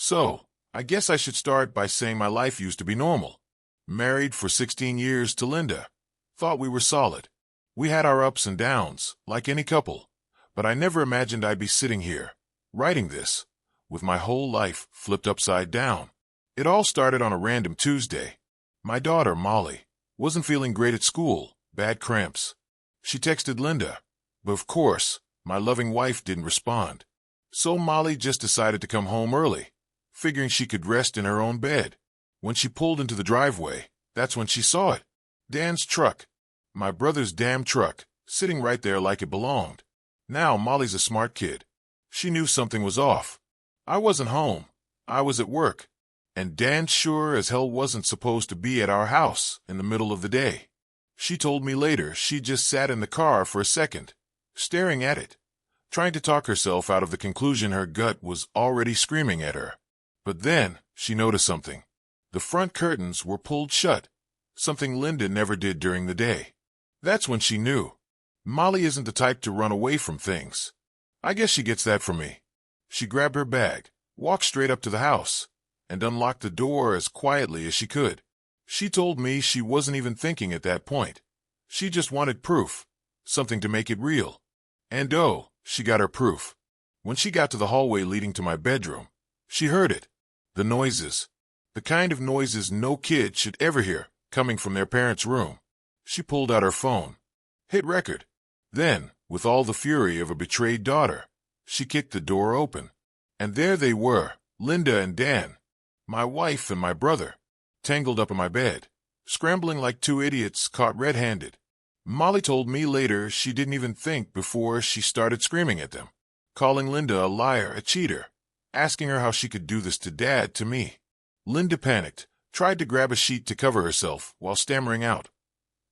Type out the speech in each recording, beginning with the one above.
So, I guess I should start by saying my life used to be normal. Married for 16 years to Linda. Thought we were solid. We had our ups and downs, like any couple. But I never imagined I'd be sitting here, writing this, with my whole life flipped upside down. It all started on a random Tuesday. My daughter, Molly, wasn't feeling great at school, bad cramps. She texted Linda, but of course, my loving wife didn't respond. So Molly just decided to come home early, figuring she could rest in her own bed. When she pulled into the driveway, that's when she saw it. Dan's truck. My brother's damn truck, sitting right there like it belonged. Now Molly's a smart kid. She knew something was off. I wasn't home. I was at work. And Dan sure as hell wasn't supposed to be at our house in the middle of the day. She told me later she just sat in the car for a second, staring at it, trying to talk herself out of the conclusion her gut was already screaming at her. But then she noticed something. The front curtains were pulled shut, something Linda never did during the day. That's when she knew. Molly isn't the type to run away from things. I guess she gets that from me. She grabbed her bag, walked straight up to the house, and unlocked the door as quietly as she could. She told me she wasn't even thinking at that point. She just wanted proof, something to make it real. And oh, she got her proof. When she got to the hallway leading to my bedroom, she heard it. The noises. The kind of noises no kid should ever hear, coming from their parents' room. She pulled out her phone, hit record. Then, with all the fury of a betrayed daughter, she kicked the door open. And there they were, Linda and Dan, my wife and my brother, tangled up in my bed, scrambling like two idiots caught red-handed. Molly told me later she didn't even think before she started screaming at them, calling Linda a liar, a cheater, asking her how she could do this to Dad, to me. Linda panicked, tried to grab a sheet to cover herself while stammering out,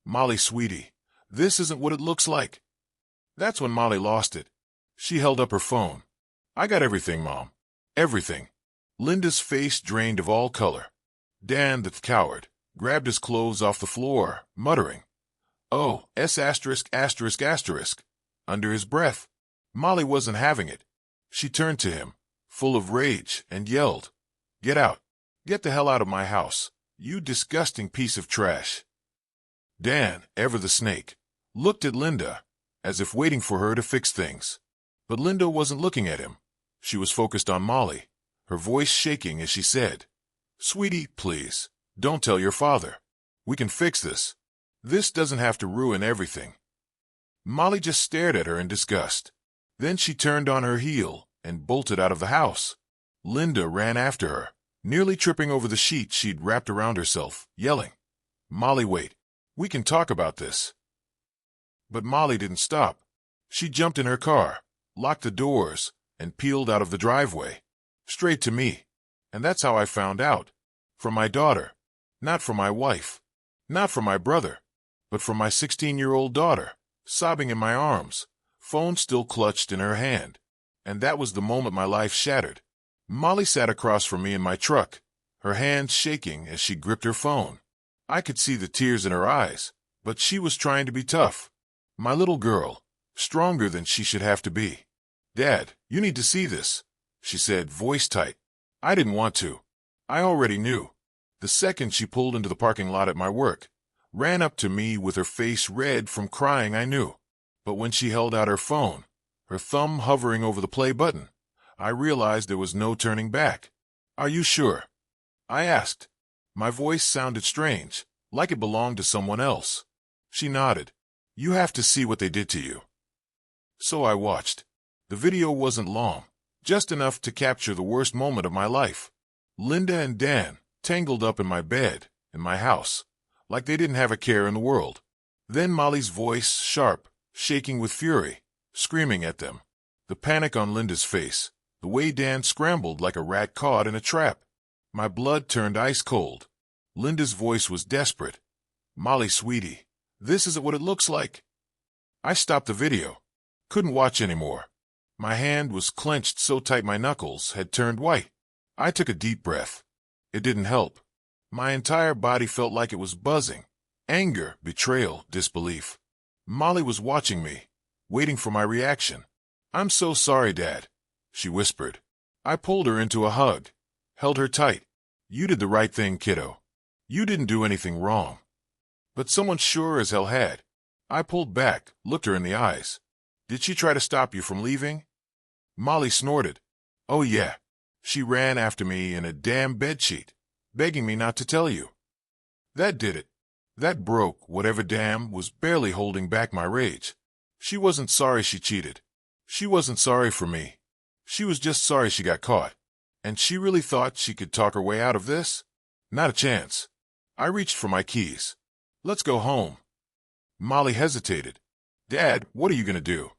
"Molly, sweetie, this isn't what it looks like." That's when Molly lost it. She held up her phone. "I got everything, Mom. Everything." Linda's face drained of all color. Dan, the coward, grabbed his clothes off the floor, muttering, "Oh, S******, under his breath. Molly wasn't having it. She turned to him, full of rage, and yelled, "Get out. Get the hell out of my house, you disgusting piece of trash." Dan, ever the snake, looked at Linda, as if waiting for her to fix things. But Linda wasn't looking at him. She was focused on Molly, her voice shaking as she said, "Sweetie, please, don't tell your father. We can fix this. This doesn't have to ruin everything." Molly just stared at her in disgust. Then she turned on her heel and bolted out of the house. Linda ran after her, nearly tripping over the sheet she'd wrapped around herself, yelling, "Molly, wait. We can talk about this." But Molly didn't stop. She jumped in her car, locked the doors, and peeled out of the driveway, straight to me. And that's how I found out. From my daughter. Not from my wife. Not from my brother. But from my 16-year-old daughter, sobbing in my arms, phone still clutched in her hand. And that was the moment my life shattered. Molly sat across from me in my truck, her hands shaking as she gripped her phone. I could see the tears in her eyes, but she was trying to be tough. My little girl, stronger than she should have to be. "Dad, you need to see this," she said, voice tight. I didn't want to. I already knew. The second she pulled into the parking lot at my work, ran up to me with her face red from crying, I knew. But when she held out her phone, her thumb hovering over the play button, I realized there was no turning back. "Are you sure?" I asked. My voice sounded strange, like it belonged to someone else. She nodded. "You have to see what they did to you." So I watched. The video wasn't long, just enough to capture the worst moment of my life. Linda and Dan, tangled up in my bed, in my house, like they didn't have a care in the world. Then Molly's voice, sharp, shaking with fury, screaming at them. The panic on Linda's face, the way Dan scrambled like a rat caught in a trap. My blood turned ice cold. Linda's voice was desperate. "Molly, sweetie, this isn't what it looks like." I stopped the video. Couldn't watch anymore. My hand was clenched so tight my knuckles had turned white. I took a deep breath. It didn't help. My entire body felt like it was buzzing. Anger, betrayal, disbelief. Molly was watching me, waiting for my reaction. "I'm so sorry, Dad," she whispered. I pulled her into a hug. held her tight. You did the right thing, kiddo. You didn't do anything wrong. But someone sure as hell had. I pulled back, looked her in the eyes. Did she try to stop you from leaving? Molly snorted. Oh yeah. She ran after me in a damn bedsheet, begging me not to tell you. That did it. That broke whatever dam was barely holding back my rage. She wasn't sorry she cheated. She wasn't sorry for me. She was just sorry she got caught. And she really thought she could talk her way out of this? Not a chance. I reached for my keys. Let's go home. Molly hesitated. Dad, what are you going to do?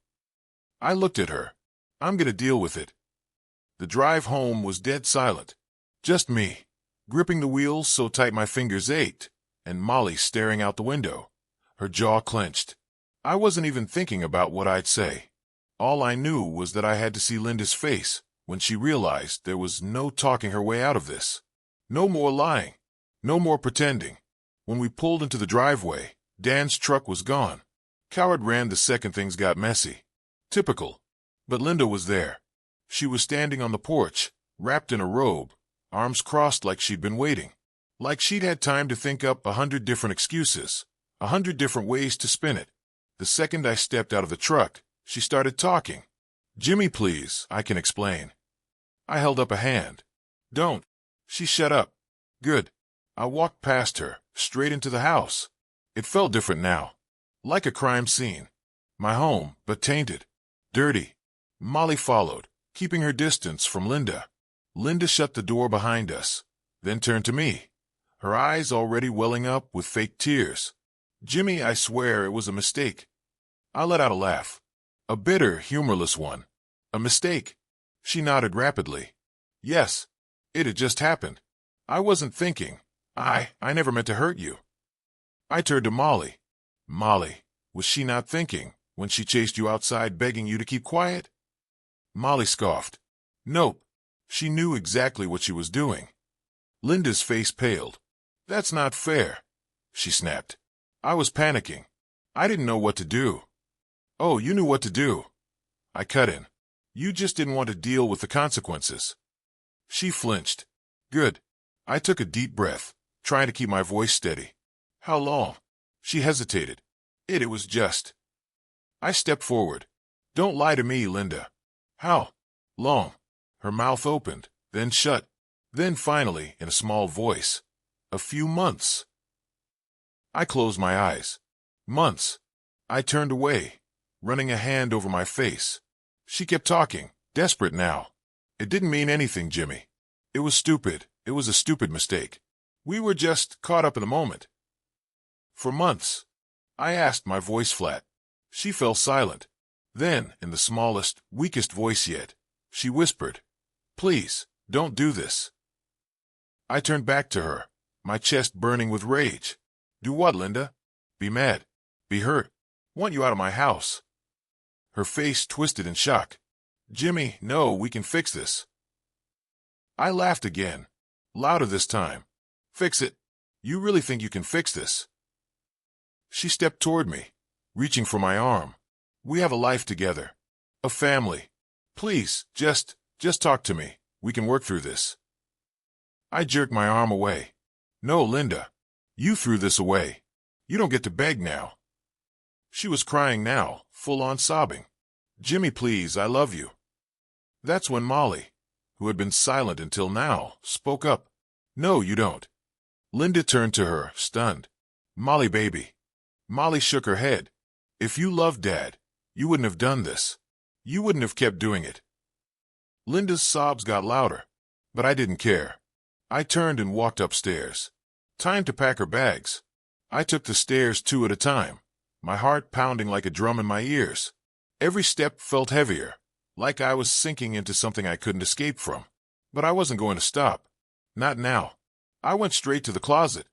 I looked at her. I'm going to deal with it. The drive home was dead silent. Just me, gripping the wheels so tight my fingers ached, and Molly staring out the window, her jaw clenched. I wasn't even thinking about what I'd say. All I knew was that I had to see Linda's face when she realized there was no talking her way out of this. No more lying. No more pretending. When we pulled into the driveway, Dan's truck was gone. Coward ran the second things got messy. Typical. But Linda was there. She was standing on the porch, wrapped in a robe, arms crossed like she'd been waiting. Like she'd had time to think up 100 different excuses, 100 different ways to spin it. The second I stepped out of the truck, she started talking. Jimmy, please, I can explain. I held up a hand. Don't. She shut up. Good. I walked past her, straight into the house. It felt different now. Like a crime scene. My home, but tainted. Dirty. Molly followed, keeping her distance from Linda. Linda shut the door behind us, then turned to me, her eyes already welling up with fake tears. Jimmy, I swear it was a mistake. I let out a laugh. A bitter, humorless one. A mistake. She nodded rapidly. Yes. It had just happened. I wasn't thinking. I never meant to hurt you. I turned to Molly. Molly, was she not thinking when she chased you outside begging you to keep quiet? Molly scoffed. Nope. She knew exactly what she was doing. Linda's face paled. That's not fair, she snapped. I was panicking. I didn't know what to do. Oh, you knew what to do. I cut in. You just didn't want to deal with the consequences. She flinched. Good. I took a deep breath, trying to keep my voice steady. How long? She hesitated. It was just. I stepped forward. Don't lie to me, Linda. How long? Her mouth opened, then shut. Then finally, in a small voice, a few months. I closed my eyes. Months. I turned away, running a hand over my face. She kept talking, desperate now. It didn't mean anything, Jimmy. It was stupid. It was a stupid mistake. We were just caught up in the moment. For months. I asked, my voice flat. She fell silent. Then, in the smallest, weakest voice yet, she whispered, Please, don't do this. I turned back to her, my chest burning with rage. Do what, Linda? Be mad. Be hurt. Want you out of my house. Her face twisted in shock. Jimmy, no, we can fix this. I laughed again, louder this time. Fix it? You really think you can fix this? She stepped toward me, reaching for my arm. We have a life together. A family. Please, just talk to me. We can work through this. I jerked my arm away. No, Linda. You threw this away. You don't get to beg now. She was crying now, full on sobbing. Jimmy, please, I love you. That's when Molly, who had been silent until now, spoke up. No, you don't. Linda turned to her, stunned. Molly, baby. Molly shook her head. If you loved Dad, you wouldn't have done this. You wouldn't have kept doing it. Linda's sobs got louder, but I didn't care. I turned and walked upstairs. Time to pack her bags. I took the stairs 2 at a time, my heart pounding like a drum in my ears. Every step felt heavier, like I was sinking into something I couldn't escape from. But I wasn't going to stop. Not now. I went straight to the closet.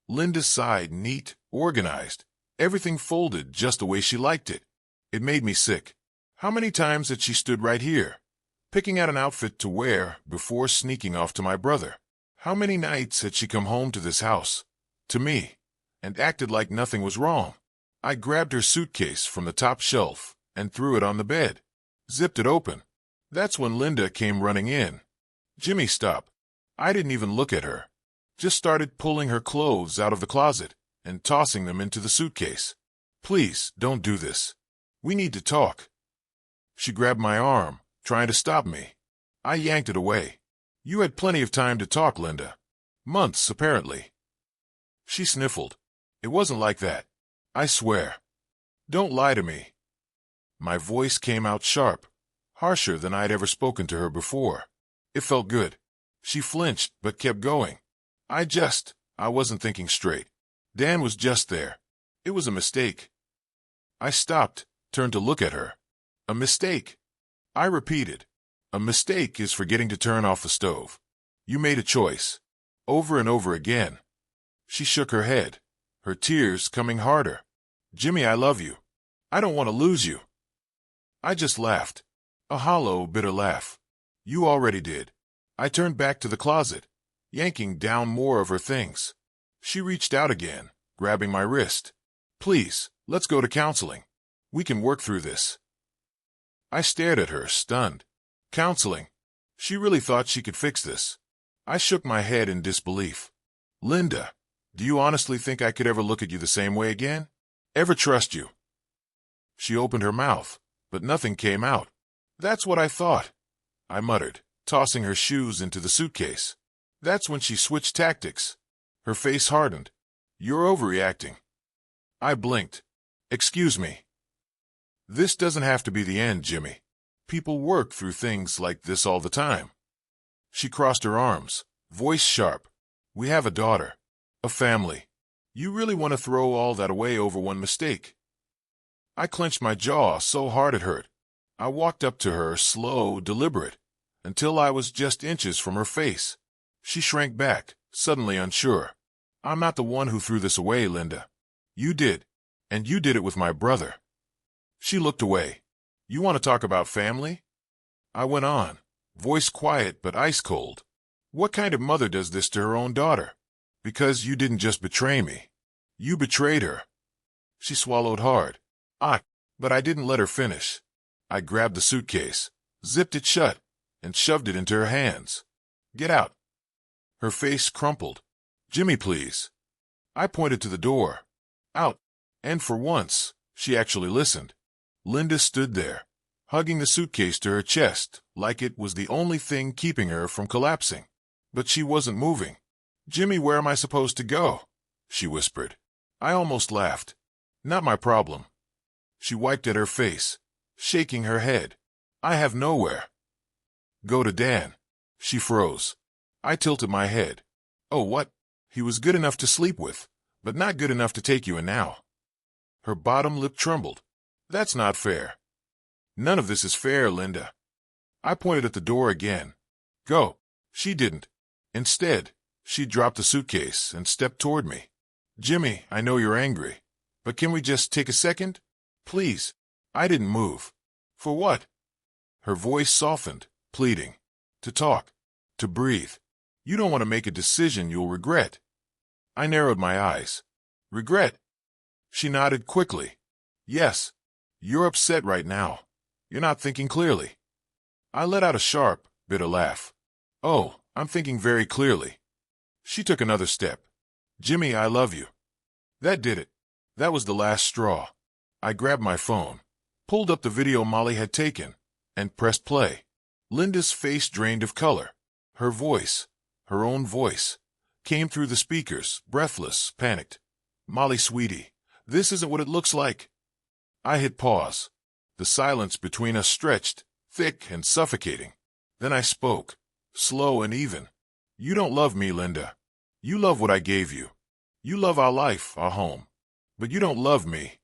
Linda's side neat, organized, everything folded just the way she liked it. It made me sick. How many times had she stood right here, picking out an outfit to wear before sneaking off to my brother? How many nights had she come home to this house, to me, and acted like nothing was wrong? I grabbed her suitcase from the top shelf and threw it on the bed, zipped it open. That's when Linda came running in. Jimmy, stop. I didn't even look at her. Just started pulling her clothes out of the closet and tossing them into the suitcase. Please, don't do this. We need to talk. She grabbed my arm, trying to stop me. I yanked it away. You had plenty of time to talk, Linda. Months, apparently. She sniffled. It wasn't like that. I swear. Don't lie to me. My voice came out sharp, harsher than I'd ever spoken to her before. It felt good. She flinched, but kept going. I wasn't thinking straight. Dan was just there. It was a mistake. I stopped, turned to look at her. A mistake. I repeated. A mistake is forgetting to turn off the stove. You made a choice. Over and over again. She shook her head, her tears coming harder. Jimmy, I love you. I don't want to lose you. I just laughed. A hollow, bitter laugh. You already did. I turned back to the closet, yanking down more of her things. She reached out again, grabbing my wrist. Please, let's go to counseling. We can work through this. I stared at her, stunned. Counseling? She really thought she could fix this. I shook my head in disbelief. Linda, do you honestly think I could ever look at you the same way again? Ever trust you? She opened her mouth, but nothing came out. That's what I thought, I muttered, tossing her shoes into the suitcase. That's when she switched tactics. Her face hardened. You're overreacting. I blinked. Excuse me. This doesn't have to be the end, Jimmy. People work through things like this all the time. She crossed her arms, voice sharp. We have a daughter. A family. You really want to throw all that away over one mistake? I clenched my jaw so hard it hurt. I walked up to her, slow, deliberate, until I was just inches from her face. She shrank back, suddenly unsure. I'm not the one who threw this away, Linda. You did. And you did it with my brother. She looked away. You want to talk about family? I went on, voice quiet but ice cold. What kind of mother does this to her own daughter? Because you didn't just betray me. You betrayed her. She swallowed hard. But I didn't let her finish. I grabbed the suitcase, zipped it shut, and shoved it into her hands. Get out. Her face crumpled. Jimmy, please. I pointed to the door. Out. And for once, she actually listened. Linda stood there, hugging the suitcase to her chest, like it was the only thing keeping her from collapsing. But she wasn't moving. Jimmy, where am I supposed to go? She whispered. I almost laughed. Not my problem. She wiped at her face, shaking her head. I have nowhere. Go to Dan. She froze. I tilted my head. Oh, what? He was good enough to sleep with, but not good enough to take you in now. Her bottom lip trembled. That's not fair. None of this is fair, Linda. I pointed at the door again. Go. She didn't. Instead, she dropped the suitcase and stepped toward me. Jimmy, I know you're angry, but can we just take a second? Please. I didn't move. For what? Her voice softened, pleading. To talk. To breathe. You don't want to make a decision you'll regret. I narrowed my eyes. Regret? She nodded quickly. Yes. You're upset right now. You're not thinking clearly. I let out a sharp, bitter laugh. Oh, I'm thinking very clearly. She took another step. Jimmy, I love you. That did it. That was the last straw. I grabbed my phone, pulled up the video Molly had taken, and pressed play. Linda's face drained of color. Her voice, her own voice, came through the speakers, breathless, panicked. Molly, sweetie, this isn't what it looks like. I hit pause. The silence between us stretched, thick and suffocating. Then I spoke, slow and even. You don't love me, Linda. You love what I gave you. You love our life, our home. But you don't love me.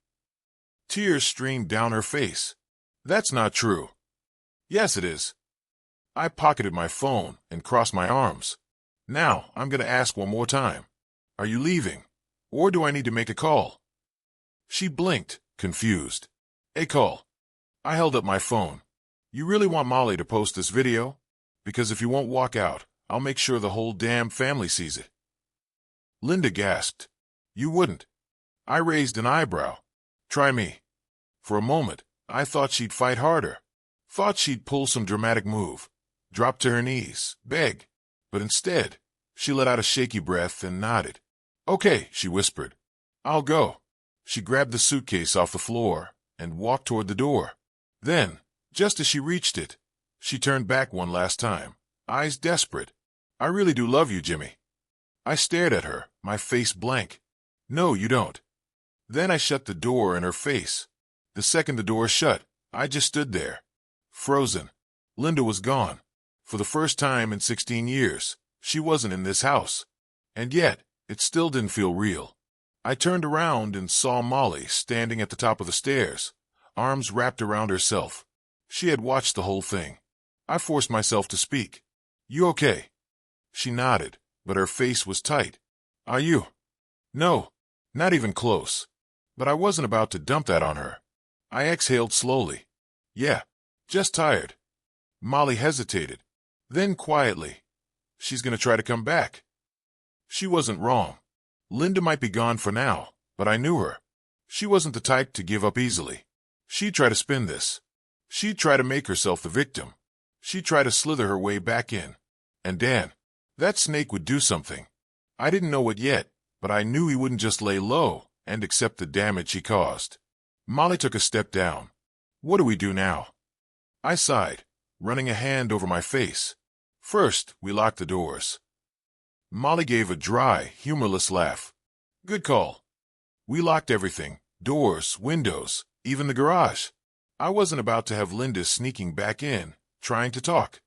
Tears streamed down her face. That's not true. Yes, it is. I pocketed my phone and crossed my arms. Now, I'm going to ask one more time. Are you leaving? Or do I need to make a call? She blinked, confused. A call. I held up my phone. You really want Molly to post this video? Because if you won't walk out, I'll make sure the whole damn family sees it. Linda gasped. You wouldn't. I raised an eyebrow. Try me. For a moment, I thought she'd fight harder. Thought she'd pull some dramatic move. Drop to her knees, beg. But instead, she let out a shaky breath and nodded. Okay, she whispered. I'll go. She grabbed the suitcase off the floor and walked toward the door. Then, just as she reached it, she turned back one last time, eyes desperate. I really do love you, Jimmy. I stared at her, my face blank. No, you don't. Then I shut the door in her face. The second the door shut, I just stood there, frozen. Linda was gone. For the first time in 16 years, she wasn't in this house. And yet, it still didn't feel real. I turned around and saw Molly standing at the top of the stairs, arms wrapped around herself. She had watched the whole thing. I forced myself to speak. You okay? She nodded, but her face was tight. Are you? No, not even close. But I wasn't about to dump that on her. I exhaled slowly. Yeah, just tired. Molly hesitated. Then quietly, she's going to try to come back. She wasn't wrong. Linda might be gone for now, but I knew her. She wasn't the type to give up easily. She'd try to spin this. She'd try to make herself the victim. She'd try to slither her way back in. And Dan, that snake would do something. I didn't know it yet, but I knew he wouldn't just lay low and accept the damage he caused. Molly took a step down. What do we do now? I sighed, running a hand over my face. First, we locked the doors. Molly gave a dry, humorless laugh. Good call. We locked everything, doors, windows, even the garage. I wasn't about to have Linda sneaking back in, trying to talk.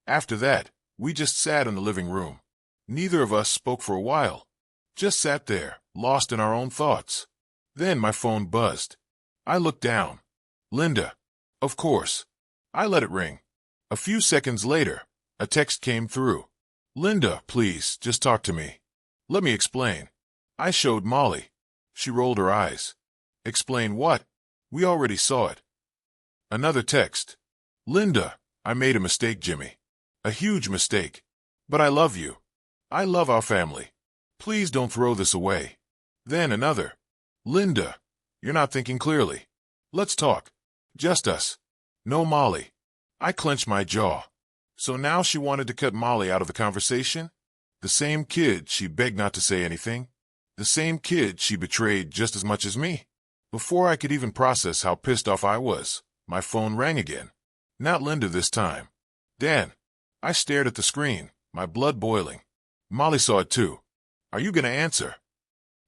After that, we just sat in the living room. Neither of us spoke for a while. Just sat there, lost in our own thoughts. Then my phone buzzed. I looked down. Linda. Of course. I let it ring. A few seconds later, a text came through. Linda, please, just talk to me. Let me explain. I showed Molly. She rolled her eyes. Explain what? We already saw it. Another text. Linda, I made a mistake, Jimmy. A huge mistake. But I love you. I love our family. Please don't throw this away. Then another. Linda, you're not thinking clearly. Let's talk. Just us. No Molly. I clenched my jaw. So now she wanted to cut Molly out of the conversation? The same kid she begged not to say anything? The same kid she betrayed just as much as me? Before I could even process how pissed off I was, my phone rang again. Not Linda this time. Dan. I stared at the screen, my blood boiling. Molly saw it too. Are you going to answer?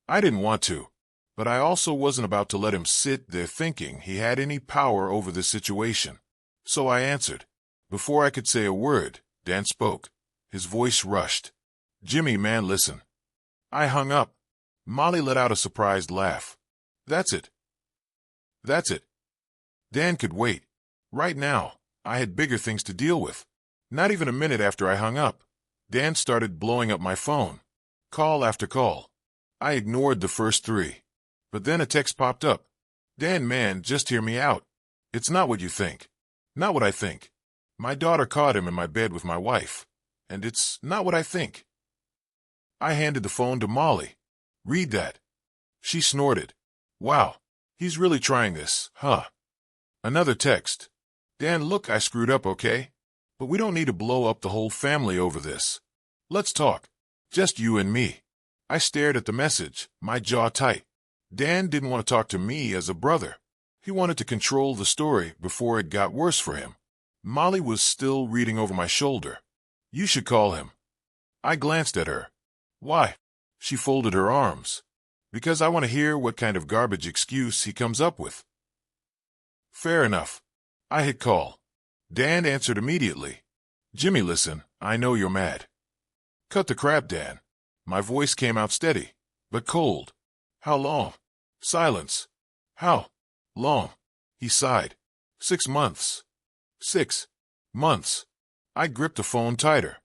I didn't want to, but I also wasn't about to let him sit there thinking he had any power over this situation. So I answered. Before I could say a word, Dan spoke. His voice rushed. Jimmy, man, listen. I hung up. Molly let out a surprised laugh. That's it. That's it. Dan could wait. Right now, I had bigger things to deal with. Not even a minute after I hung up, Dan started blowing up my phone. Call after call. I ignored the first three. But then a text popped up. Dan, man, just hear me out. It's not what you think. Not what I think. My daughter caught him in my bed with my wife. And it's not what I think. I handed the phone to Molly. Read that. She snorted. Wow, he's really trying this, huh? Another text. Dan, look, I screwed up, okay? But we don't need to blow up the whole family over this. Let's talk. Just you and me. I stared at the message, my jaw tight. Dan didn't want to talk to me as a brother. He wanted to control the story before it got worse for him. Molly was still reading over my shoulder. You should call him. I glanced at her. Why? She folded her arms. Because I want to hear what kind of garbage excuse he comes up with. Fair enough. I hit call. Dan answered immediately. Jimmy, listen, I know you're mad. Cut the crap, Dan. My voice came out steady, but cold. How long? Silence. How long? He sighed. 6 months. 6 months. I gripped the phone tighter.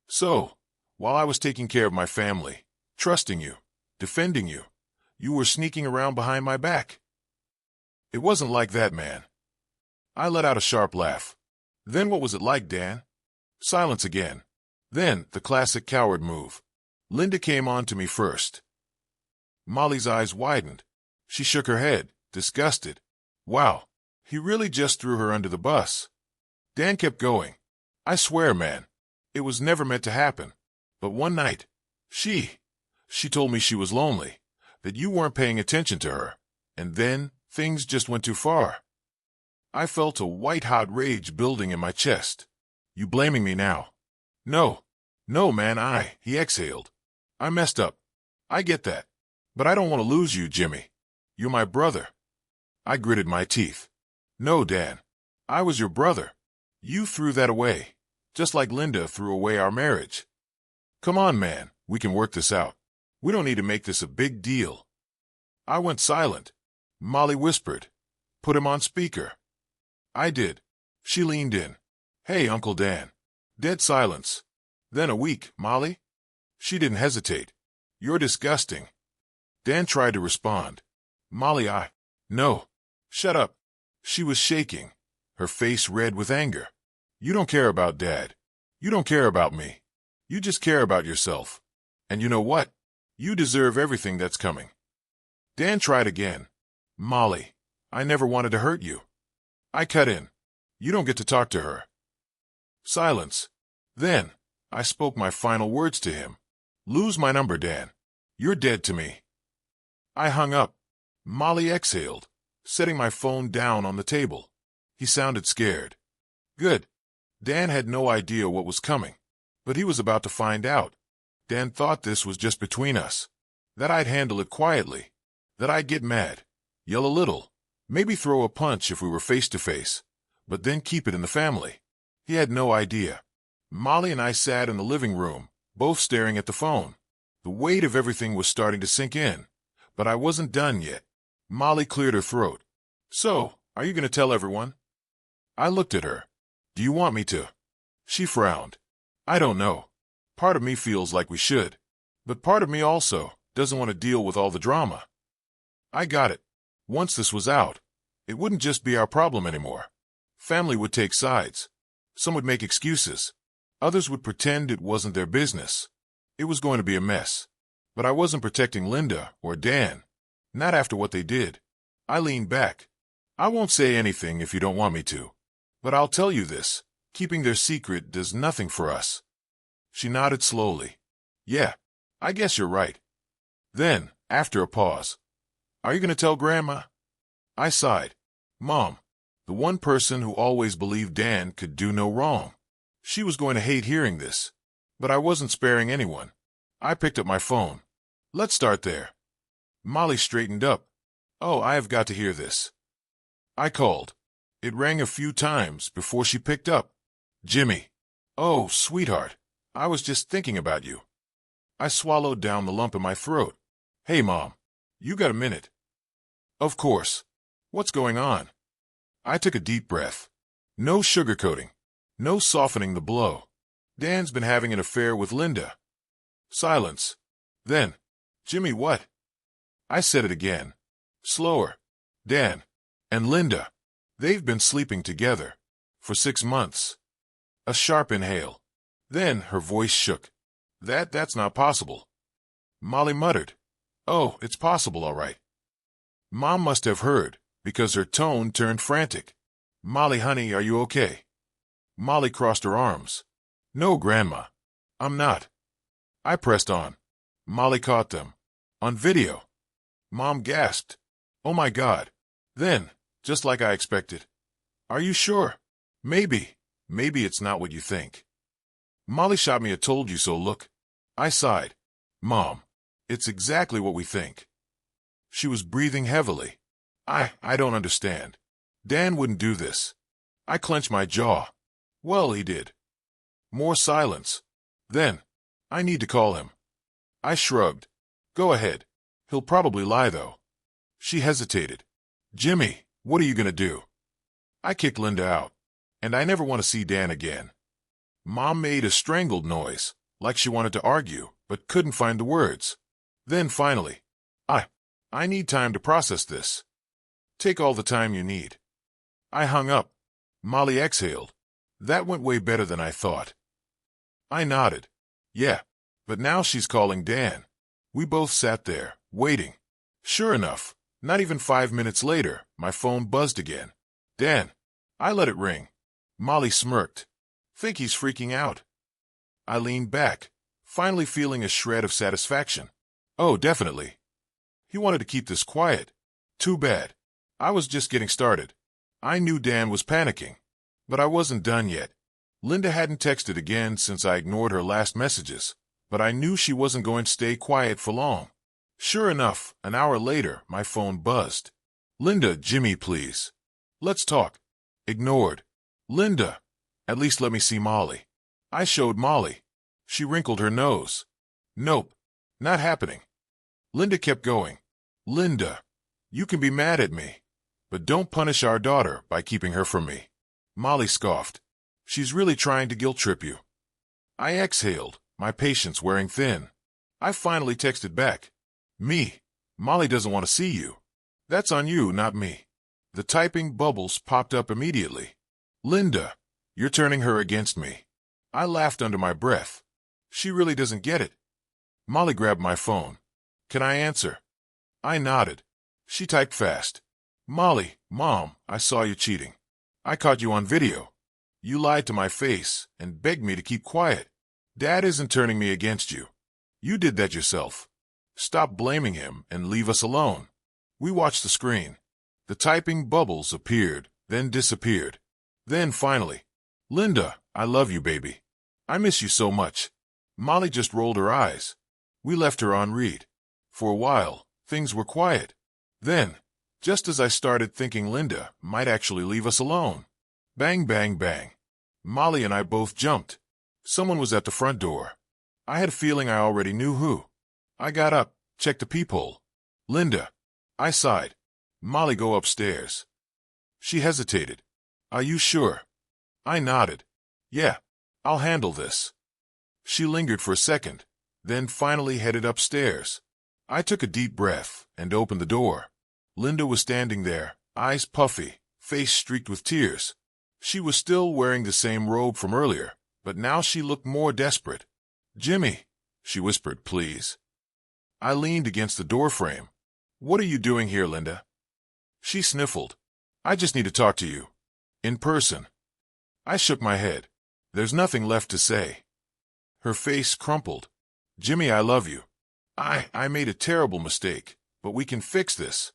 So, while I was taking care of my family, trusting you, defending you, you were sneaking around behind my back. It wasn't like that, man. I let out a sharp laugh. Then what was it like, Dan? Silence again. Then the classic coward move. Linda came on to me first. Molly's eyes widened. She shook her head, disgusted. Wow, he really just threw her under the bus. Dan kept going. I swear, man. It was never meant to happen. But one night, she told me she was lonely, that you weren't paying attention to her, and then things just went too far. I felt a white-hot rage building in my chest. You blaming me now? No, man, he exhaled. I messed up. I get that. But I don't want to lose you, Jimmy. You're my brother. I gritted my teeth. No, Dan. I was your brother. You threw that away, just like Linda threw away our marriage. Come on, man, we can work this out. We don't need to make this a big deal. I went silent. Molly whispered, "Put him on speaker." I did. She leaned in. "Hey, Uncle Dan." Dead silence. Then a week, Molly? She didn't hesitate. "You're disgusting." Dan tried to respond. "Molly, No. Shut up." She was shaking, her face red with anger. "You don't care about Dad. You don't care about me. You just care about yourself. And you know what? You deserve everything that's coming." Dan tried again. "Molly, I never wanted to hurt you." I cut in. "You don't get to talk to her." Silence. Then, I spoke my final words to him. "Lose my number, Dan. You're dead to me." I hung up. Molly exhaled, setting my phone down on the table. He sounded scared. Good. Dan had no idea what was coming, but he was about to find out. Dan thought this was just between us, that I'd handle it quietly, that I'd get mad, yell a little, maybe throw a punch if we were face to face, but then keep it in the family. He had no idea. Molly and I sat in the living room, both staring at the phone. The weight of everything was starting to sink in, but I wasn't done yet. Molly cleared her throat. "So, are you going to tell everyone?" I looked at her. "Do you want me to?" She frowned. "I don't know. Part of me feels like we should, but part of me also doesn't want to deal with all the drama." I got it. Once this was out, it wouldn't just be our problem anymore. Family would take sides. Some would make excuses. Others would pretend it wasn't their business. It was going to be a mess. But I wasn't protecting Linda or Dan. Not after what they did. I leaned back. "I won't say anything if you don't want me to. But I'll tell you this. Keeping their secret does nothing for us." She nodded slowly. "Yeah, I guess you're right." Then, after a pause, "Are you going to tell Grandma?" I sighed. Mom, the one person who always believed Dan could do no wrong. She was going to hate hearing this. But I wasn't sparing anyone. I picked up my phone. "Let's start there." Molly straightened up. "Oh, I have got to hear this." I called. It rang a few times before she picked up. "Jimmy." "Oh, sweetheart. I was just thinking about you." I swallowed down the lump in my throat. "Hey, Mom. You got a minute?" "Of course. What's going on?" I took a deep breath. No sugarcoating. No softening the blow. Dan's been having an affair with Linda. Silence. Then, "Jimmy, what?" I said it again. Slower. "Dan. And Linda. They've been sleeping together. For 6 months." A sharp inhale. Then her voice shook. That's not possible." Molly muttered. "Oh, it's possible, all right." Mom must have heard, because her tone turned frantic. "Molly, honey, are you okay?" Molly crossed her arms. "No, Grandma. I'm not." I pressed on. Molly caught them. "On video." Mom gasped. "Oh my God." Then, just like I expected, "Are you sure?" Maybe it's not what you think." Molly shot me a told-you-so look. I sighed. "Mom, it's exactly what we think." She was breathing heavily. I don't understand. Dan wouldn't do this." I clenched my jaw. "Well, he did." More silence. Then, "I need to call him." I shrugged. "Go ahead. He'll probably lie, though." She hesitated. "Jimmy, what are you going to do?" I kicked Linda out. And I never want to see Dan again. Mom made a strangled noise, like she wanted to argue, but couldn't find the words. Then finally, I need time to process this." "Take all the time you need." I hung up. Molly exhaled. "That went way better than I thought." I nodded. "Yeah, but now she's calling Dan." We both sat there, waiting. Sure enough, not even 5 minutes later, my phone buzzed again. "Dan." I let it ring. Molly smirked. "Think he's freaking out." I leaned back, finally feeling a shred of satisfaction. Oh, definitely. He wanted to keep this quiet. Too bad. I was just getting started. I knew Dan was panicking, but I wasn't done yet. Linda hadn't texted again since I ignored her last messages, but I knew she wasn't going to stay quiet for long. Sure enough, an hour later, my phone buzzed. Linda, Jimmy, please. Let's talk. Ignored. Linda, at least let me see Molly. I showed Molly. She wrinkled her nose. Nope, not happening. Linda kept going. Linda, you can be mad at me, but don't punish our daughter by keeping her from me. Molly scoffed. She's really trying to guilt-trip you. I exhaled, my patience wearing thin. I finally texted back. Me. Molly doesn't want to see you. That's on you, not me. The typing bubbles popped up immediately. Linda, you're turning her against me. I laughed under my breath. She really doesn't get it. Molly grabbed my phone. Can I answer? I nodded. She typed fast. Molly, Mom, I saw you cheating. I caught you on video. You lied to my face and begged me to keep quiet. Dad isn't turning me against you. You did that yourself. Stop blaming him and leave us alone. We watched the screen. The typing bubbles appeared, then disappeared. Then finally, Linda, I love you, baby. I miss you so much. Molly just rolled her eyes. We left her on read. For a while, things were quiet. Then, just as I started thinking Linda might actually leave us alone, bang, bang, bang. Molly and I both jumped. Someone was at the front door. I had a feeling I already knew who. I got up, checked the peephole. Linda. I sighed. Molly, go upstairs. She hesitated. Are you sure? I nodded. Yeah, I'll handle this. She lingered for a second, then finally headed upstairs. I took a deep breath and opened the door. Linda was standing there, eyes puffy, face streaked with tears. She was still wearing the same robe from earlier, but now she looked more desperate. Jimmy, she whispered, please. I leaned against the doorframe. What are you doing here, Linda? She sniffled. I just need to talk to you. In person. I shook my head. There's nothing left to say. Her face crumpled. Jimmy, I love you. I made a terrible mistake, but we can fix this.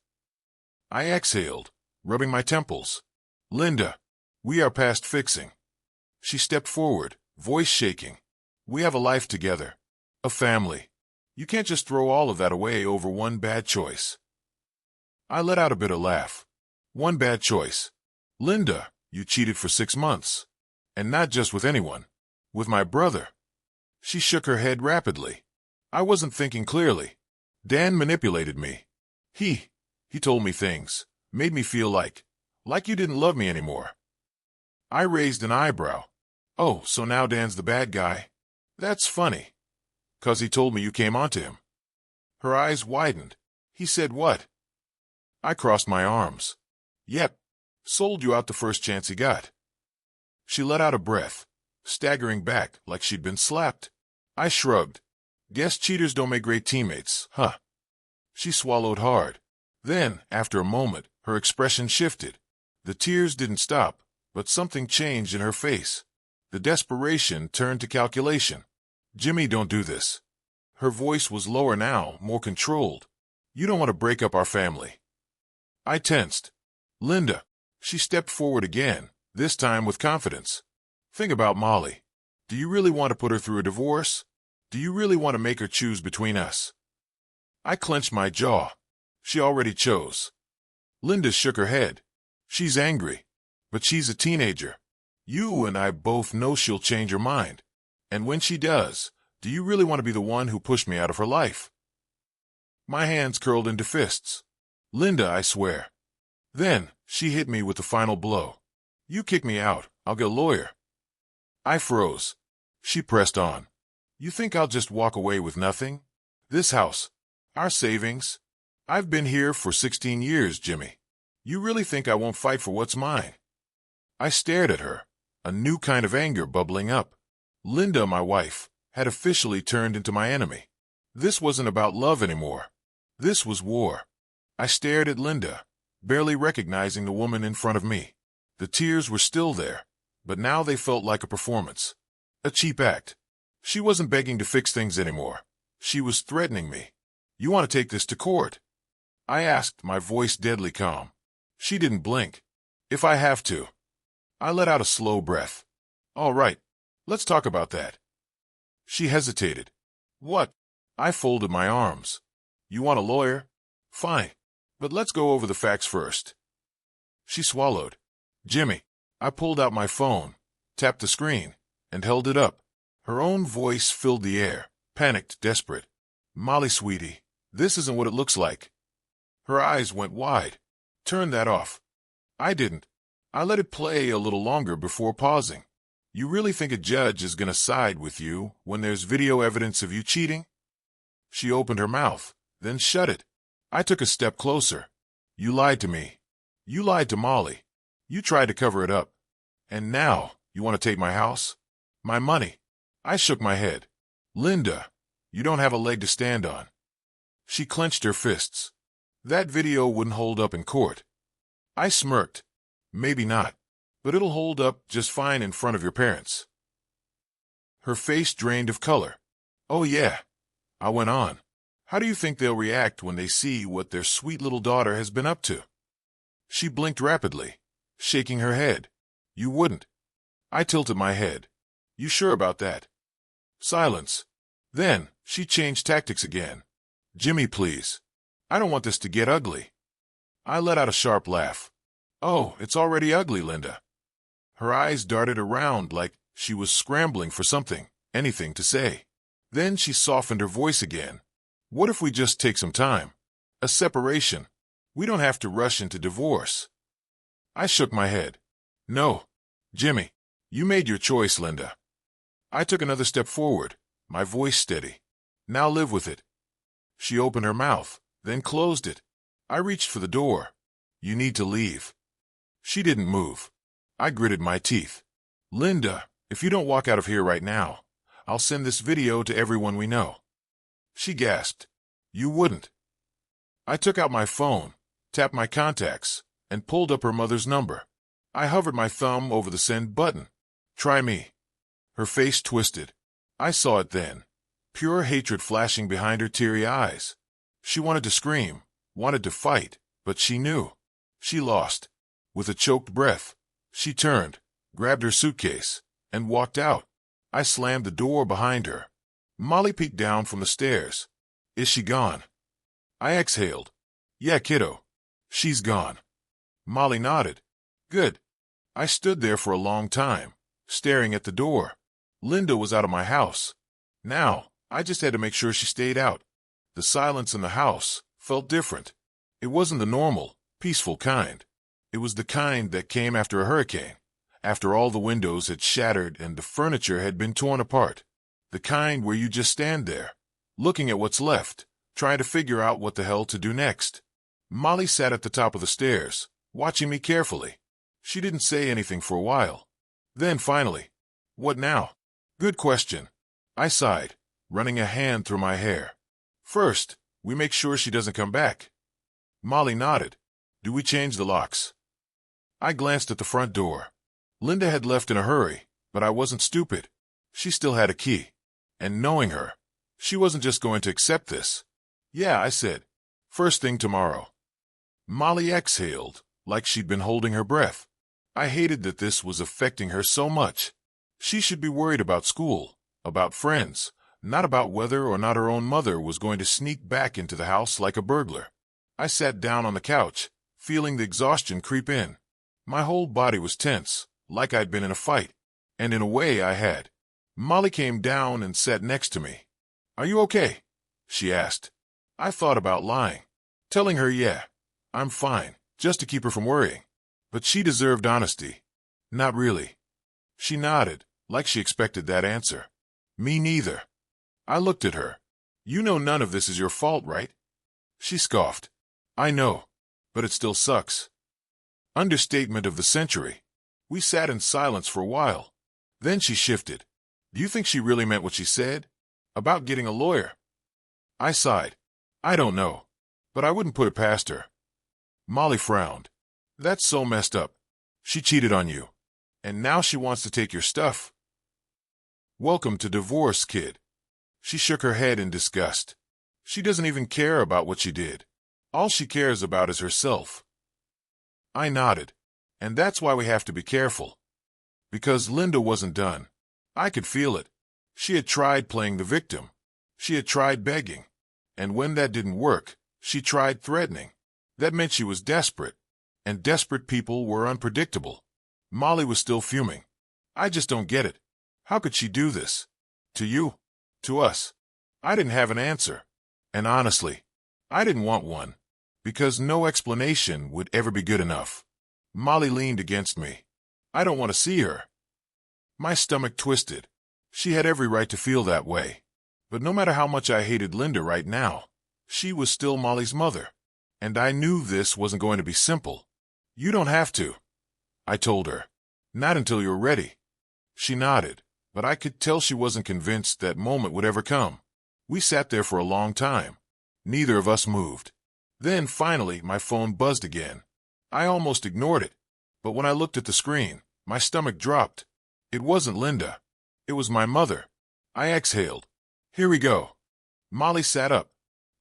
I exhaled, rubbing my temples. Linda, we are past fixing. She stepped forward, voice shaking. We have a life together. A family. You can't just throw all of that away over one bad choice. I let out a bitter laugh. One bad choice. Linda, you cheated for 6 months. And not just with anyone. With my brother. She shook her head rapidly. I wasn't thinking clearly. Dan manipulated me. He told me things, made me feel like you didn't love me anymore. I raised an eyebrow. Oh, so now Dan's the bad guy. That's funny. 'Cause he told me you came onto him. Her eyes widened. He said what? I crossed my arms. Yep. Sold you out the first chance he got. She let out a breath, staggering back like she'd been slapped. I shrugged. Guess cheaters don't make great teammates, huh? She swallowed hard. Then, after a moment, her expression shifted. The tears didn't stop, but something changed in her face. The desperation turned to calculation. Jimmy, don't do this. Her voice was lower now, more controlled. You don't want to break up our family. I tensed. Linda. She stepped forward again, this time with confidence. Think about Molly. Do you really want to put her through a divorce? Do you really want to make her choose between us? I clenched my jaw. She already chose. Linda shook her head. She's angry. But she's a teenager. You and I both know she'll change her mind. And when she does, do you really want to be the one who pushed me out of her life? My hands curled into fists. Linda, I swear. Then, she hit me with the final blow. You kick me out, I'll get a lawyer. I froze. She pressed on. You think I'll just walk away with nothing? This house. Our savings. I've been here for 16 years, Jimmy. You really think I won't fight for what's mine? I stared at her, a new kind of anger bubbling up. Linda, my wife, had officially turned into my enemy. This wasn't about love anymore. This was war. I stared at Linda, barely recognizing the woman in front of me. The tears were still there, but now they felt like a performance. A cheap act. She wasn't begging to fix things anymore. She was threatening me. You want to take this to court? I asked, my voice deadly calm. She didn't blink. If I have to. I let out a slow breath. All right, let's talk about that. She hesitated. What? I folded my arms. You want a lawyer? Fine, but let's go over the facts first. She swallowed. Jimmy. I pulled out my phone, tapped the screen, and held it up. Her own voice filled the air, panicked, desperate. Molly, sweetie, this isn't what it looks like. Her eyes went wide. Turn that off. I didn't. I let it play a little longer before pausing. You really think a judge is going to side with you when there's video evidence of you cheating? She opened her mouth, then shut it. I took a step closer. You lied to me. You lied to Molly. You tried to cover it up. And now, you want to take my house? My money? I shook my head. Linda, you don't have a leg to stand on. She clenched her fists. That video wouldn't hold up in court. I smirked. Maybe not, but it'll hold up just fine in front of your parents. Her face drained of color. Oh yeah, I went on. How do you think they'll react when they see what their sweet little daughter has been up to? She blinked rapidly, shaking her head. You wouldn't. I tilted my head. You sure about that? Silence. Then, she changed tactics again. Jimmy, please. I don't want this to get ugly. I let out a sharp laugh. Oh, it's already ugly, Linda. Her eyes darted around like she was scrambling for something, anything to say. Then she softened her voice again. What if we just take some time? A separation. We don't have to rush into divorce. I shook my head. No. Jimmy, you made your choice, Linda. I took another step forward, my voice steady. Now live with it. She opened her mouth, then closed it. I reached for the door. You need to leave. She didn't move. I gritted my teeth. Linda, if you don't walk out of here right now, I'll send this video to everyone we know. She gasped. You wouldn't. I took out my phone, tapped my contacts, and pulled up her mother's number. I hovered my thumb over the send button. Try me. Her face twisted. I saw it then. Pure hatred flashing behind her teary eyes. She wanted to scream, wanted to fight, but she knew. She lost. With a choked breath, she turned, grabbed her suitcase, and walked out. I slammed the door behind her. Molly peeked down from the stairs. Is she gone? I exhaled. Yeah, kiddo. She's gone. Molly nodded. Good. I stood there for a long time, staring at the door. Linda was out of my house. Now, I just had to make sure she stayed out. The silence in the house felt different. It wasn't the normal, peaceful kind. It was the kind that came after a hurricane, after all the windows had shattered and the furniture had been torn apart. The kind where you just stand there, looking at what's left, trying to figure out what the hell to do next. Molly sat at the top of the stairs, watching me carefully. She didn't say anything for a while. Then finally, what now? Good question. I sighed, running a hand through my hair. First, we make sure she doesn't come back. Molly nodded. Do we change the locks? I glanced at the front door. Linda had left in a hurry, but I wasn't stupid. She still had a key. And knowing her, she wasn't just going to accept this. Yeah, I said. First thing tomorrow. Molly exhaled, like she'd been holding her breath. I hated that this was affecting her so much. She should be worried about school, about friends, not about whether or not her own mother was going to sneak back into the house like a burglar. I sat down on the couch, feeling the exhaustion creep in. My whole body was tense, like I'd been in a fight. And in a way I had. Molly came down and sat next to me. Are you okay? She asked. I thought about lying. Telling her, yeah, I'm fine, just to keep her from worrying. But she deserved honesty. Not really. She nodded, like she expected that answer. Me neither. I looked at her. You know none of this is your fault, right? She scoffed. I know, but it still sucks. Understatement of the century. We sat in silence for a while. Then she shifted. Do you think she really meant what she said? About getting a lawyer? I sighed. I don't know, but I wouldn't put it past her. Molly frowned. That's so messed up. She cheated on you. And now she wants to take your stuff. Welcome to divorce, kid. She shook her head in disgust. She doesn't even care about what she did. All she cares about is herself. I nodded. And that's why we have to be careful. Because Linda wasn't done. I could feel it. She had tried playing the victim. She had tried begging. And when that didn't work, she tried threatening. That meant she was desperate. And desperate people were unpredictable. Molly was still fuming. I just don't get it. How could she do this? To you? To us? I didn't have an answer. And honestly, I didn't want one. Because no explanation would ever be good enough. Molly leaned against me. I don't want to see her. My stomach twisted. She had every right to feel that way. But no matter how much I hated Linda right now, she was still Molly's mother. And I knew this wasn't going to be simple. You don't have to, I told her. Not until you're ready. She nodded, but I could tell she wasn't convinced that moment would ever come. We sat there for a long time. Neither of us moved. Then, finally, my phone buzzed again. I almost ignored it, but when I looked at the screen, my stomach dropped. It wasn't Linda. It was my mother. I exhaled. Here we go. Molly sat up.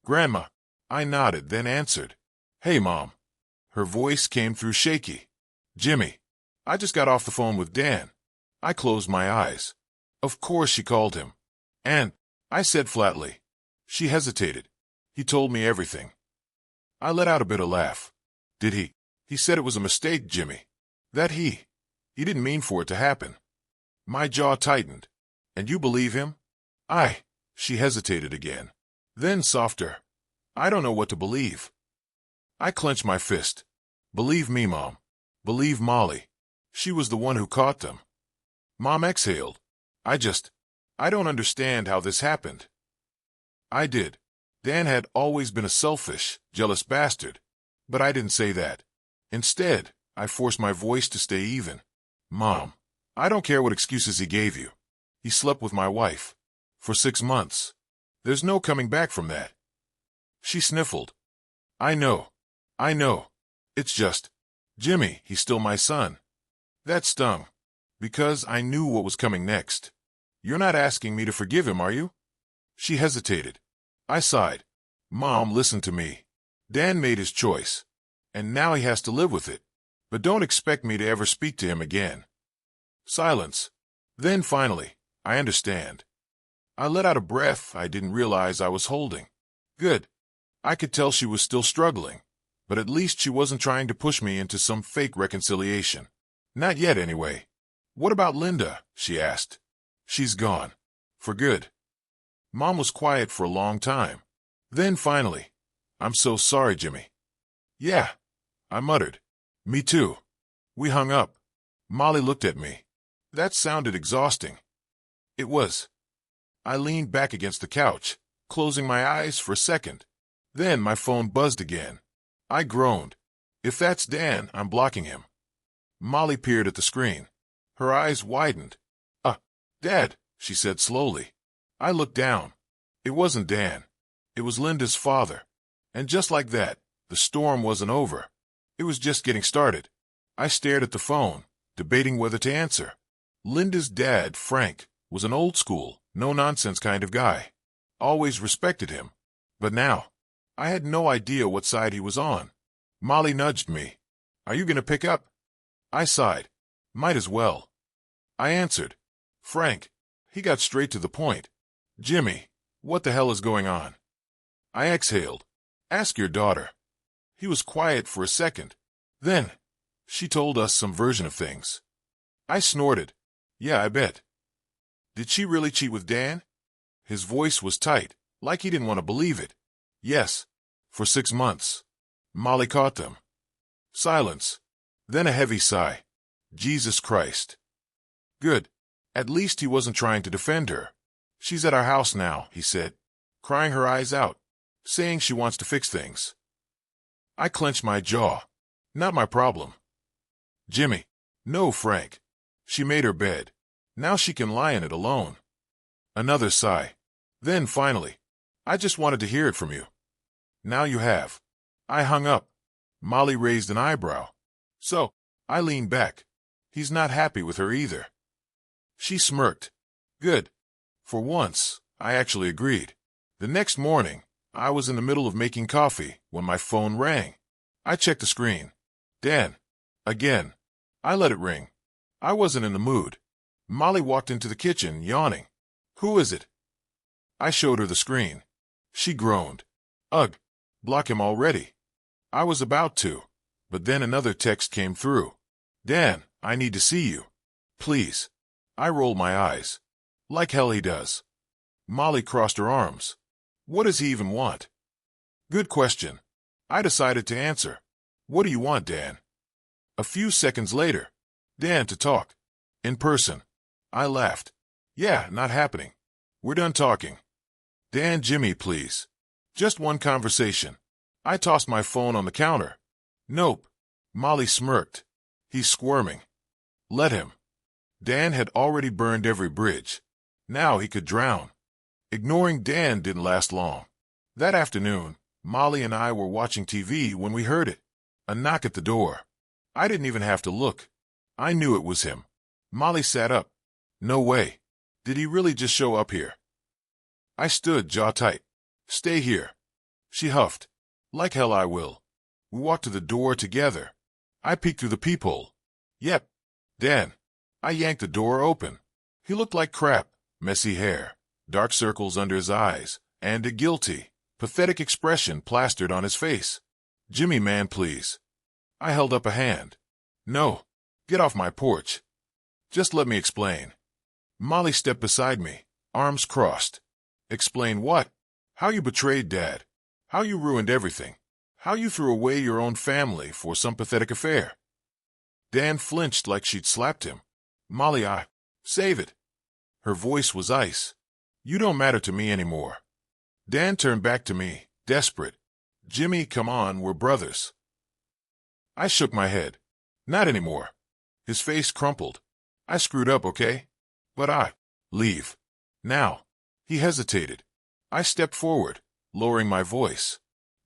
Grandma. I nodded, then answered. Hey, Mom. Her voice came through shaky. Jimmy. I just got off the phone with Dan. I closed my eyes. Of course she called him. And, I said flatly. She hesitated. He told me everything. I let out a bit of laugh. Did he? He said it was a mistake, Jimmy. That he didn't mean for it to happen. My jaw tightened. And you believe him? She hesitated again. Then softer. I don't know what to believe. I clenched my fist. Believe me, Mom. Believe Molly. She was the one who caught them. Mom exhaled. I don't understand how this happened. I did. Dan had always been a selfish, jealous bastard. But I didn't say that. Instead, I forced my voice to stay even. Mom, I don't care what excuses he gave you. He slept with my wife. For 6 months. There's no coming back from that. She sniffled. I know. It's just, Jimmy, he's still my son. That stung. Because I knew what was coming next. You're not asking me to forgive him, are you? She hesitated. I sighed. Mom, listen to me. Dan made his choice. And now he has to live with it. But don't expect me to ever speak to him again. Silence. Then finally, I understand. I let out a breath I didn't realize I was holding. Good. I could tell she was still struggling. But at least she wasn't trying to push me into some fake reconciliation. Not yet, anyway. What about Linda? She asked. She's gone. For good. Mom was quiet for a long time. Then finally, I'm so sorry, Jimmy. Yeah, I muttered. Me too. We hung up. Molly looked at me. That sounded exhausting. It was. I leaned back against the couch, closing my eyes for a second. Then my phone buzzed again. I groaned. If that's Dan, I'm blocking him. Molly peered at the screen. Her eyes widened. Dad, she said slowly. I looked down. It wasn't Dan. It was Linda's father. And just like that, the storm wasn't over. It was just getting started. I stared at the phone, debating whether to answer. Linda's dad, Frank, was an old-school, no-nonsense kind of guy. Always respected him. But now, I had no idea what side he was on. Molly nudged me. Are you going to pick up? I sighed. Might as well. I answered. Frank. He got straight to the point. Jimmy, what the hell is going on? I exhaled. Ask your daughter. He was quiet for a second. Then, she told us some version of things. I snorted. Yeah, I bet. Did she really cheat with Dan? His voice was tight, like he didn't want to believe it. Yes. For 6 months. Molly caught them. Silence. Then a heavy sigh. Jesus Christ. Good. At least he wasn't trying to defend her. She's at our house now, he said, crying her eyes out, saying she wants to fix things. I clenched my jaw. Not my problem. Jimmy. No, Frank. She made her bed. Now she can lie in it alone. Another sigh. Then finally, I just wanted to hear it from you. Now you have. I hung up. Molly raised an eyebrow. So, I leaned back. He's not happy with her either. She smirked. Good. For once, I actually agreed. The next morning, I was in the middle of making coffee when my phone rang. I checked the screen. Dan. Again. I let it ring. I wasn't in the mood. Molly walked into the kitchen, yawning. Who is it? I showed her the screen. She groaned. Ugh. Block him already. I was about to, but then another text came through. Dan, I need to see you. Please. I rolled my eyes. Like hell he does. Molly crossed her arms. What does he even want? Good question. I decided to answer. What do you want, Dan? A few seconds later. Dan, to talk. In person. I laughed. Yeah, not happening. We're done talking. Dan, Jimmy, please. Just one conversation. I tossed my phone on the counter. Nope. Molly smirked. He's squirming. Let him. Dan had already burned every bridge. Now he could drown. Ignoring Dan didn't last long. That afternoon, Molly and I were watching TV when we heard it. A knock at the door. I didn't even have to look. I knew it was him. Molly sat up. No way. Did he really just show up here? I stood, jaw tight. Stay here. She huffed. Like hell I will. We walked to the door together. I peeked through the peephole. Yep. Dan. I yanked the door open. He looked like crap. Messy hair, dark circles under his eyes, and a guilty, pathetic expression plastered on his face. Jimmy, man, please. I held up a hand. No. Get off my porch. Just let me explain. Molly stepped beside me, arms crossed. Explain what? How you betrayed Dad. How you ruined everything. How you threw away your own family for some pathetic affair. Dan flinched like she'd slapped him. Molly, save it. Her voice was ice. You don't matter to me anymore. Dan turned back to me, desperate. Jimmy, come on, we're brothers. I shook my head. Not anymore. His face crumpled. I screwed up, okay? But leave. Now. He hesitated. I stepped forward, lowering my voice.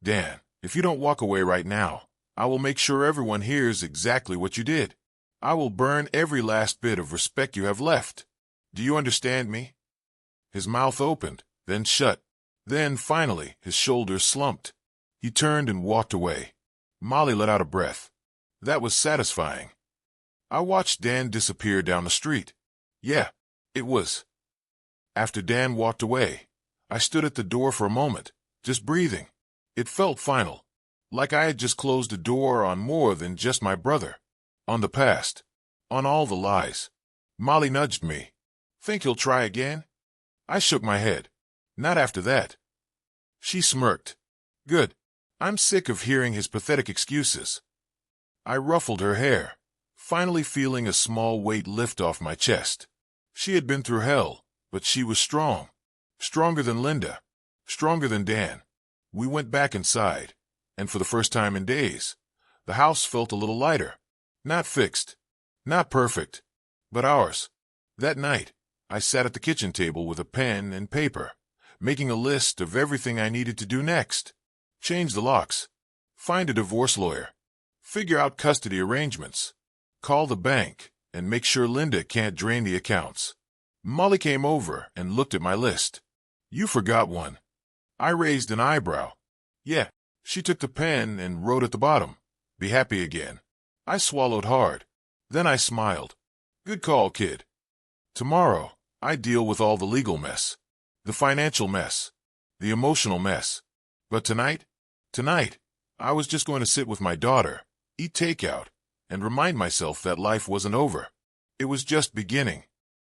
Dan, if you don't walk away right now, I will make sure everyone hears exactly what you did. I will burn every last bit of respect you have left. Do you understand me? His mouth opened, then shut. Then, finally, his shoulders slumped. He turned and walked away. Molly let out a breath. That was satisfying. I watched Dan disappear down the street. Yeah, it was. After Dan walked away, I stood at the door for a moment, just breathing. It felt final, like I had just closed a door on more than just my brother. On the past. On all the lies. Molly nudged me. Think he'll try again? I shook my head. Not after that. She smirked. Good. I'm sick of hearing his pathetic excuses. I ruffled her hair, finally feeling a small weight lift off my chest. She had been through hell, but she was strong. Stronger than Linda. Stronger than Dan. We went back inside, and for the first time in days, the house felt a little lighter. Not fixed. Not perfect. But ours. That night, I sat at the kitchen table with a pen and paper, making a list of everything I needed to do next. Change the locks. Find a divorce lawyer. Figure out custody arrangements. Call the bank and make sure Linda can't drain the accounts. Molly came over and looked at my list. You forgot one. I raised an eyebrow. Yeah. She took the pen and wrote at the bottom. Be happy again. I swallowed hard. Then I smiled. Good call, kid. Tomorrow, I deal with all the legal mess, the financial mess, the emotional mess. But tonight, I was just going to sit with my daughter, eat takeout, and remind myself that life wasn't over. It was just beginning.